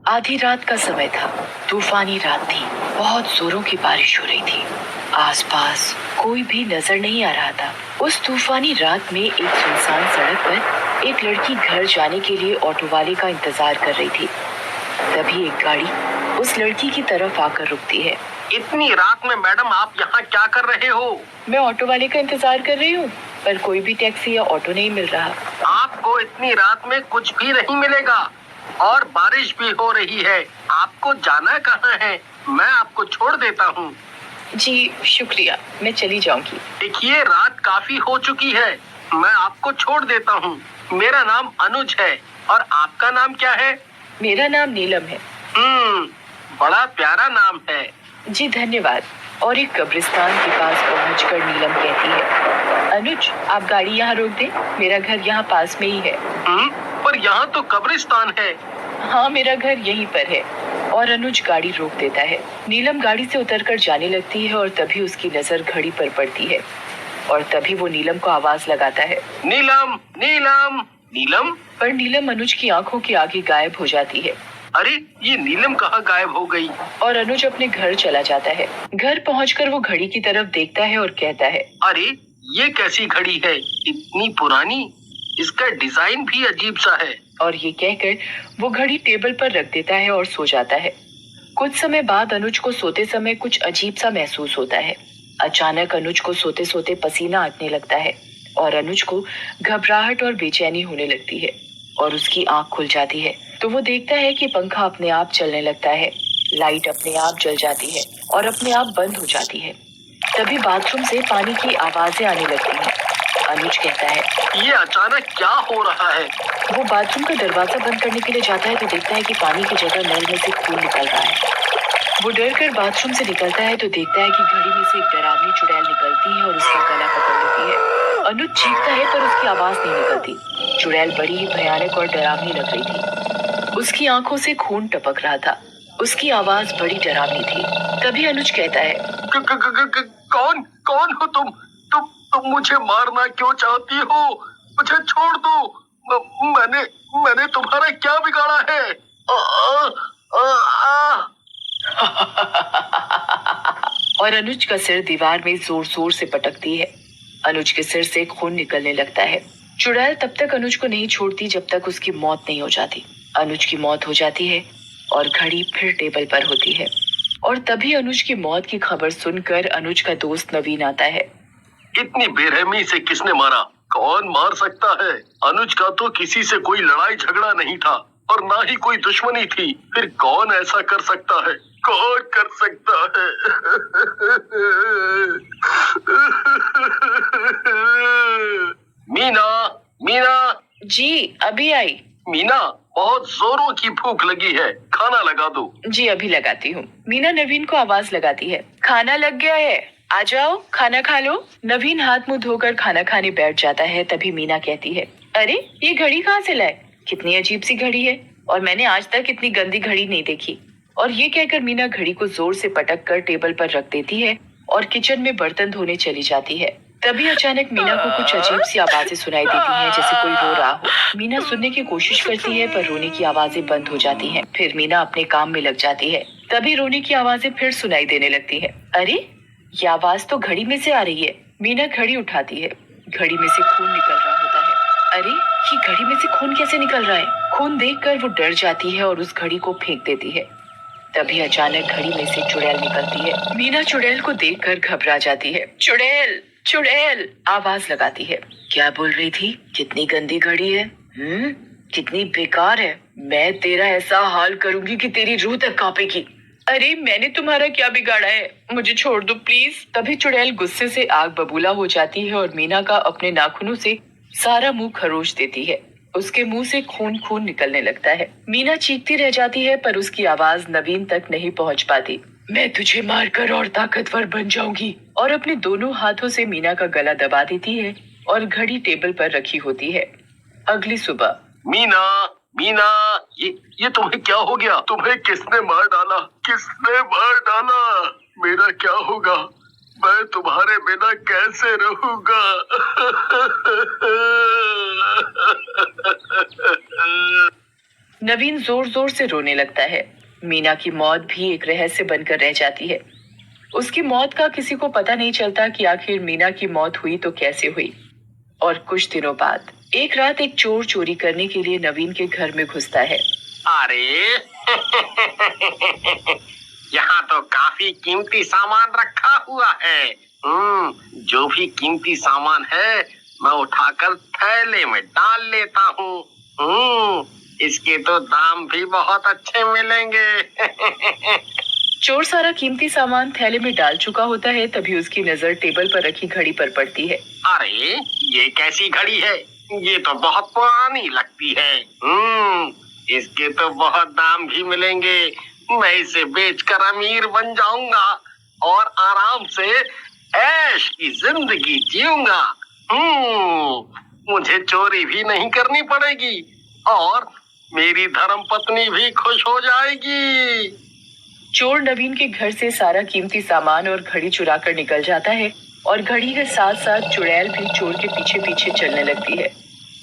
आधी रात का समय था। तूफानी रात थी। बहुत जोरों की बारिश हो रही थी। आसपास कोई भी नजर नहीं आ रहा था। उस तूफानी रात में एक सुनसान सड़क पर एक लड़की घर जाने के लिए ऑटो वाले का इंतजार कर रही थी। तभी एक गाड़ी उस लड़की की तरफ आकर रुकती है। इतनी रात में मैडम आप यहाँ क्या कर रहे हो? मैं ऑटो वाले का इंतजार कर रही हूँ, पर कोई भी टैक्सी या ऑटो नहीं मिल रहा। आपको इतनी रात में कुछ भी नहीं मिलेगा और बारिश भी हो रही है। आपको जाना कहाँ है? मैं आपको छोड़ देता हूँ। जी शुक्रिया, मैं चली जाऊंगी। देखिए रात काफी हो चुकी है, मैं आपको छोड़ देता हूँ। मेरा नाम अनुज है और आपका नाम क्या है? मेरा नाम नीलम है। बड़ा प्यारा नाम है। जी धन्यवाद। और एक कब्रिस्तान के पास पहुंचकर नीलम कहती है, अनुज आप गाड़ी यहाँ रोक दें, मेरा घर यहाँ पास में ही है। पर यहाँ तो कब्रिस्तान है। हाँ मेरा घर यहीं पर है। और अनुज गाड़ी रोक देता है। नीलम गाड़ी से उतरकर जाने लगती है और तभी उसकी नजर घड़ी पर पड़ती है और तभी वो नीलम को आवाज लगाता है, नीलम नीलम नीलम। पर नीलम अनुज की आंखों के आगे गायब हो जाती है। अरे ये नीलम कहाँ गायब हो गई? और अनुज अपने घर चला जाता है। घर पहुंचकर वो घड़ी की तरफ देखता है और कहता है, अरे ये कैसी घड़ी है, इतनी पुरानी, इसका डिजाइन भी अजीब सा है। और ये कहकर वो घड़ी टेबल पर रख देता है और सो जाता है। कुछ समय बाद अनुज को सोते समय कुछ अजीब सा महसूस होता है। अचानक अनुज को सोते सोते पसीना आने लगता है और अनुज को घबराहट और बेचैनी होने लगती है और उसकी आंख खुल जाती है तो वो देखता है कि पंखा अपने आप चलने लगता है, लाइट अपने आप जल जाती है और अपने आप बंद हो जाती है। तभी बाथरूम से पानी की आवाजें आने लगती हैं। अनुज कहता है, ये अचानक क्या हो रहा है? वो बाथरूम का दरवाजा बंद करने के लिए जाता है तो देखता है कि पानी की जगह नल में से खून निकल रहा है। वो डर कर बाथरूम से निकलता है तो देखता है कि घड़ी में से एक डरावनी चुड़ैल निकलती है और उसका गला पकड़ लेती है। अनुज चीखता है पर उसकी आवाज नहीं निकलती। चुड़ैल बड़ी ही भयानक और डरावनी लग रही थी। उसकी आंखों से खून टपक रहा था। उसकी आवाज बड़ी डरावनी थी। तभी अनुज कहता है, कौन कौन हो तुम मुझे मारना क्यों चाहती हो? मुझे छोड़ दो। मैंने तुम्हारा क्या बिगाड़ा है? और अनुज का सिर दीवार में जोर जोर से पटकती है। अनुज के सिर से खून निकलने लगता है। चुड़ैल तब तक अनुज को नहीं छोड़ती जब तक उसकी मौत नहीं हो जाती। अनुज की मौत हो जाती है और घड़ी फिर टेबल पर होती है और तभी अनुज की मौत की खबर सुनकर अनुज का दोस्त नवीन आता है। इतनी बेरहमी से किसने मारा? कौन मार सकता है? अनुज का तो किसी से कोई लड़ाई झगड़ा नहीं था और ना ही कोई दुश्मनी थी। फिर कौन ऐसा कर सकता है? कौन कर सकता है? मीना, मीना। जी अभी आई। मीना, बहुत जोरों की भूख लगी है, खाना लगा दो। जी अभी लगाती हूँ। मीना नवीन को आवाज लगाती है, खाना लग गया है, आ जाओ खाना खा लो। नवीन हाथ मुंह धोकर खाना खाने बैठ जाता है। तभी मीना कहती है, अरे ये घड़ी कहाँ से लाए? कितनी अजीब सी घड़ी है और मैंने आज तक इतनी गंदी घड़ी नहीं देखी। और ये कहकर मीना घड़ी को जोर से पटक कर टेबल पर रख देती है और किचन में बर्तन धोने चली जाती है। तभी अचानक मीना को कुछ अजीब सी आवाजें सुनाई देती हैं, जैसे कोई रो रहा हो। मीना सुनने की कोशिश करती है पर रोने की आवाजें बंद हो जाती हैं। फिर मीना अपने काम में लग जाती है। तभी रोने की आवाजें फिर सुनाई देने लगती है। अरे ये आवाज तो घड़ी में से आ रही है। मीना घड़ी उठाती है। घड़ी में से खून निकल रहा होता है। अरे ये घड़ी में से खून कैसे निकल रहा है? खून देखकर वो डर जाती है और उस घड़ी को फेंक देती है। तभी अचानक घड़ी में से चुड़ैल निकलती है। मीना चुड़ैल को देखकर घबरा जाती है। चुड़ैल चुड़ैल आवाज लगाती है। क्या बोल रही थी? कितनी गंदी घड़ी है, कितनी बेकार है। मैं तेरा ऐसा हाल करूंगी कि तेरी रूह तक कांपेगी। अरे मैंने तुम्हारा क्या बिगाड़ा है? मुझे छोड़ दो प्लीज। तभी चुड़ैल गुस्से से आग बबूला हो जाती है और मीना का अपने नाखूनों से सारा मुंह खरोच देती है। उसके मुंह से खून खून निकलने लगता है। मीना चीखती रह जाती है पर उसकी आवाज नवीन तक नहीं पहुंच पाती। मैं तुझे मारकर और ताकतवर बन जाऊंगी। और अपने दोनों हाथों से मीना का गला दबा देती है और घड़ी टेबल पर रखी होती है। अगली सुबह, मीना, मीना, ये तुम्हें क्या हो गया? तुम्हें किसने मार डाला? किसने मार डाला? मेरा क्या होगा? मैं तुम्हारे बिना कैसे रहूंगा? नवीन जोर जोर से रोने लगता है। मीना की मौत भी एक रहस्य बनकर रह जाती है। उसकी मौत का किसी को पता नहीं चलता कि आखिर मीना की मौत हुई तो कैसे हुई। और कुछ दिनों बाद एक रात एक चोर चोरी करने के लिए नवीन के घर में घुसता है। अरे यहाँ तो काफी कीमती सामान रखा हुआ है। जो भी कीमती सामान है मैं उठाकर थैले में डाल लेता हूँ। इसके तो दाम भी बहुत अच्छे मिलेंगे। चोर सारा कीमती सामान थैले में डाल चुका होता है, तभी उसकी नजर टेबल पर रखी घड़ी पर पड़ती है। अरे ये कैसी घड़ी है? ये तो बहुत पुरानी लगती है। इसके तो बहुत दाम भी मिलेंगे। मैं इसे बेचकर अमीर बन जाऊंगा और आराम से ऐश की जिंदगी जीऊंगा। मुझे चोरी भी नहीं करनी पड़ेगी और मेरी धर्मपत्नी भी खुश हो जाएगी। चोर नवीन के घर से सारा कीमती सामान और घड़ी चुरा कर निकल जाता है और घड़ी के साथ साथ चुड़ैल भी चोर के पीछे पीछे चलने लगती है।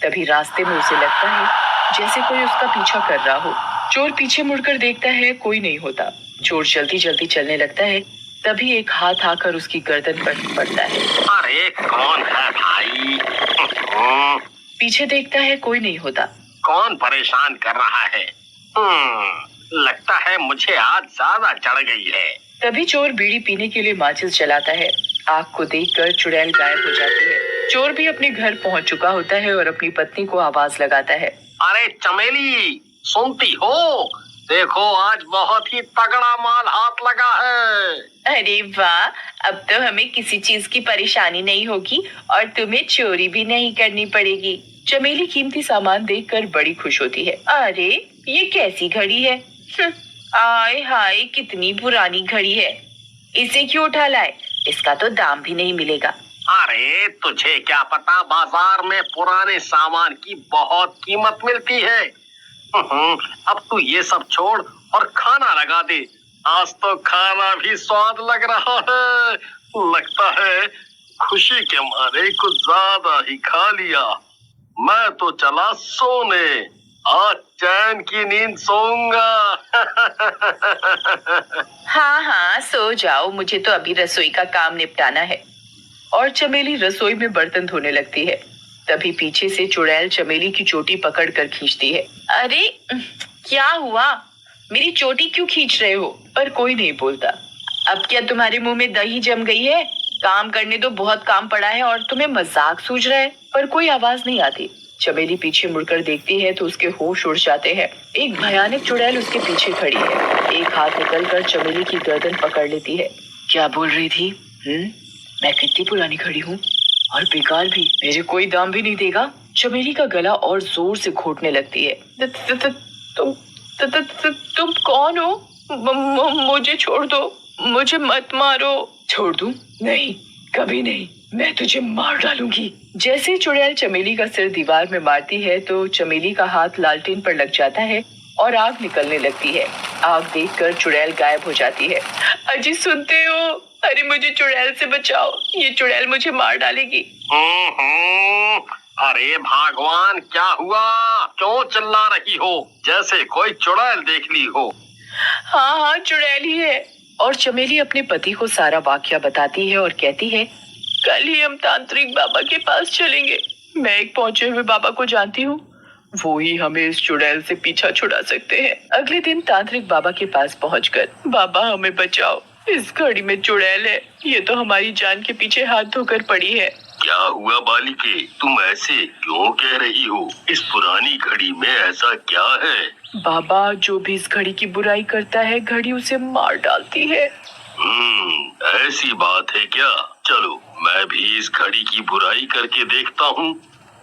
तभी रास्ते में उसे लगता है जैसे कोई उसका पीछा कर रहा हो। चोर पीछे मुड़कर देखता है, कोई नहीं होता। चोर जल्दी जल्दी चलने लगता है, तभी एक हाथ आकर उसकी गर्दन पर पड़ता है। अरे कौन है भाई? पीछे देखता है, कोई नहीं होता। कौन परेशान कर रहा है? लगता है मुझे आज ज्यादा चढ़ गई है। तभी चोर बीड़ी पीने के लिए माचिस जलाता है। आग को देखकर चुड़ैल गायब हो जाती है। चोर भी अपने घर पहुंच चुका होता है और अपनी पत्नी को आवाज लगाता है। अरे चमेली, सुनती हो? देखो आज बहुत ही तगड़ा माल हाथ लगा है। अरे वाह, अब तो हमें किसी चीज की परेशानी नहीं होगी और तुम्हें चोरी भी नहीं करनी पड़ेगी। चमेली कीमती सामान देखकर बड़ी खुश होती है। अरे ये कैसी घड़ी है? आय हाय, कितनी पुरानी घड़ी है। इसे क्यों उठा लाए? इसका तो दाम भी नहीं मिलेगा। अरे तुझे क्या पता, बाजार में पुराने सामान की बहुत कीमत मिलती है। अब तू ये सब छोड़ और खाना लगा दे। आज तो खाना भी स्वाद लग रहा है। लगता है खुशी के मारे कुछ ज्यादा ही खा लिया। मैं तो चला सोने। आज चैन की नींद सोऊंगा। हाँ हाँ, सो जाओ, मुझे तो अभी रसोई का काम निपटाना है। और चमेली रसोई में बर्तन धोने लगती है। तभी पीछे से चुड़ैल चमेली की चोटी पकड़कर खींचती है। अरे क्या हुआ? मेरी चोटी क्यों खींच रहे हो? पर कोई नहीं बोलता। अब क्या तुम्हारे मुंह में दही जम गई है? काम करने तो बहुत काम पड़ा है और तुम्हें मजाक सूझ रहा है। पर कोई आवाज नहीं आती। चमेली पीछे मुड़कर देखती है तो उसके होश उड़ जाते हैं। एक भयानक चुड़ैल उसके पीछे खड़ी है। एक हाथ निकलकर चमेली की गर्दन पकड़ लेती है। क्या बोल रही थी? मैं कितनी पुरानी खड़ी हूँ और बेकार भी, मेरे कोई दाम भी नहीं देगा। चमेली का गला और जोर से घोटने लगती है। तुम कौन हो? मुझे छोड़ दो, मुझे मत मारो। छोड़ दूं? नहीं, कभी नहीं, मैं तुझे मार डालूंगी। जैसे चुड़ैल चमेली का सिर दीवार में मारती है तो चमेली का हाथ लालटेन पर लग जाता है और आग निकलने लगती है। आग देखकर चुड़ैल गायब हो जाती है। अजी सुनते हो? अरे मुझे चुड़ैल से बचाओ, ये चुड़ैल मुझे मार डालेगी। अरे भगवान, क्या हुआ? क्यों चिल्ला रही हो जैसे कोई चुड़ैल देख ली हो? हाँ हाँ, चुड़ैल ही है। और चमेली अपने पति को सारा वाकया बताती है और कहती है, कल ही हम तांत्रिक बाबा के पास चलेंगे। मैं एक पहुंचे हुए बाबा को जानती हूँ, वो ही हमें इस चुड़ैल से पीछा छुड़ा सकते हैं। अगले दिन तांत्रिक बाबा के पास पहुंचकर, बाबा हमें बचाओ, इस घड़ी में चुड़ैल है, ये तो हमारी जान के पीछे हाथ धोकर पड़ी है। क्या हुआ बालिके, तुम ऐसे क्यों कह रही हो? इस पुरानी घड़ी में ऐसा क्या है? बाबा, जो भी इस घड़ी की बुराई करता है, घड़ी उसे मार डालती है। ऐसी बात है क्या? चलो मैं भी इस घड़ी की बुराई करके देखता हूँ।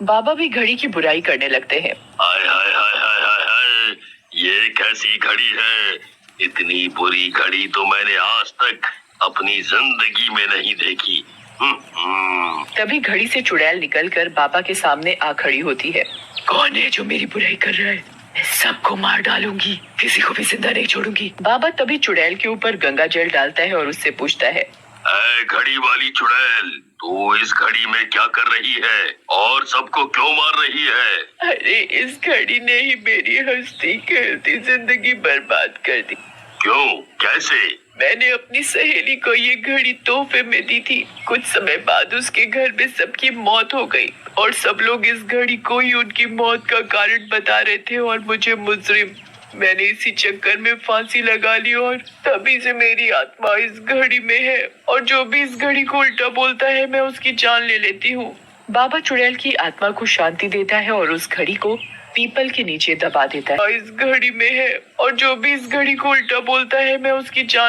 बाबा भी घड़ी की बुराई करने लगते हैं। हाय हाय हाय हाय हाय हाय, ये कैसी घड़ी है? इतनी बुरी घड़ी तो मैंने आज तक अपनी जिंदगी में नहीं देखी। तभी घड़ी से चुड़ैल निकलकर बाबा के सामने आ खड़ी होती है। कौन है जो मेरी बुराई कर रहा है? मैं सबको मार डालूंगी, किसी को भी जिंदा नहीं छोड़ूंगी। बाबा तभी चुड़ैल के ऊपर गंगा जल डालता है और उससे पूछता है, ऐ घड़ी वाली चुड़ैल, तू इस घड़ी में क्या कर रही है और सबको क्यों मार रही है? अरे इस घड़ी ने ही मेरी हंसती खेलती जिंदगी बर्बाद कर दी। क्यों, कैसे? मैंने अपनी सहेली को ये घड़ी तोहफे में दी थी। कुछ समय बाद उसके घर में सबकी मौत हो गई और सब लोग इस घड़ी को ही उनकी मौत का कारण बता रहे थे और मुझे मुजरिम। मैंने इसी चक्कर में फांसी लगा ली और तभी से मेरी आत्मा इस घड़ी में है और जो भी इस घड़ी को उल्टा बोलता है मैं उसकी जान ले लेती हूँ। बाबा चुड़ैल की आत्मा को शांति देता है और उस घड़ी को पीपल के नीचे दबा देता है। इस घड़ी में है और जो भी इस घड़ी को उल्टा बोलता है मैं उसकी जान